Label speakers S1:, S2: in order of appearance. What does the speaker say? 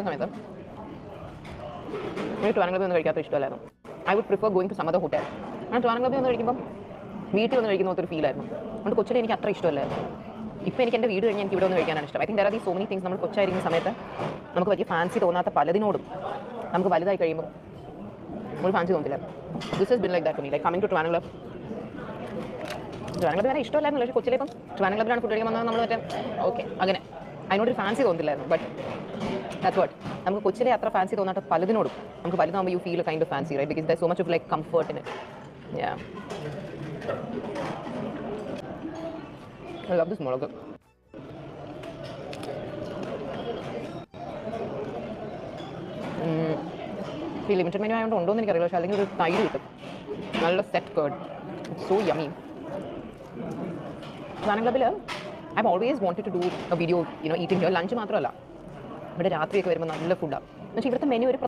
S1: സമയത്ത് എനിക്ക് ട്രിവാൻഡ്രം ക്ലബ്ബിൽ ഒന്നും കഴിക്കാത്ത ഇഷ്ടമല്ലായിരുന്നു. I would prefer going to some other hotel. ഞാൻ ട്രിവാൻഡ്രം ക്ലബ്ബിൽ ഒന്ന് കഴിക്കുമ്പോൾ വീട്ടിൽ വന്ന് കഴിക്കുന്ന ഒരു ഫീലായിരുന്നു. അതുകൊണ്ട് കൊച്ചിയിൽ എനിക്ക് അത്ര ഇഷ്ടമല്ലായിരുന്നു. ഇപ്പോൾ എനിക്ക് എൻ്റെ വീട് കഴിഞ്ഞ് എനിക്ക് ഇവിടെ ഒന്ന് കഴിക്കാനാണ് ഇഷ്ടം. I think there are the so many things. നമ്മൾ കൊച്ചായിരിക്കുന്ന സമയത്ത് നമുക്ക് വലിയ ഫാൻസി തോന്നാത്ത പലതിനോടും നമുക്ക് വലുതായി കഴിയുമ്പോൾ ഒരു ഫാൻസി തോന്നില്ല. This has been like that for me. Like coming to Trivandrum club. Trivandrum club വരെ ഇഷ്ടമല്ലായിരുന്നു. പക്ഷേ കൊച്ചിയിലിപ്പം ട്രിവാൻഡ്രം ക്ലബ്ബിലാണ് ഫുഡ് കഴിക്കാൻ വന്നാൽ നമ്മൾ മറ്റേ ഓക്കെ അങ്ങനെ അതിനോടൊരു ഫാൻസി തോന്നില്ലായിരുന്നു. But that's what. നമുക്ക് കൊച്ചിലെ അത്ര ഫാൻസി തോന്നാത്ത പലതിനോടും നമുക്ക് വലുതാകുമ്പോൾ you feel kind of fancy, right? Because there so much of like comfort in it. Yeah. I love this മുളക്. ഈ ലിമിറ്റഡ് മെനു ആയതുകൊണ്ട് ഉണ്ടോ എന്ന് എനിക്കറിയില്ല. പക്ഷേ അല്ലെങ്കിൽ ഒരു തൈര് കിട്ടും, നല്ല set curd. It's so yummy. Trivandrum ക്ലബ്ബിൽ I have always wanted to do a video eating here. Lunch മാത്രമല്ല, ഇവിടെ രാത്രിയൊക്കെ വരുമ്പോൾ നല്ല ഫുഡാണ്. പക്ഷേ ഇവിടുത്തെ മെനു ഒരു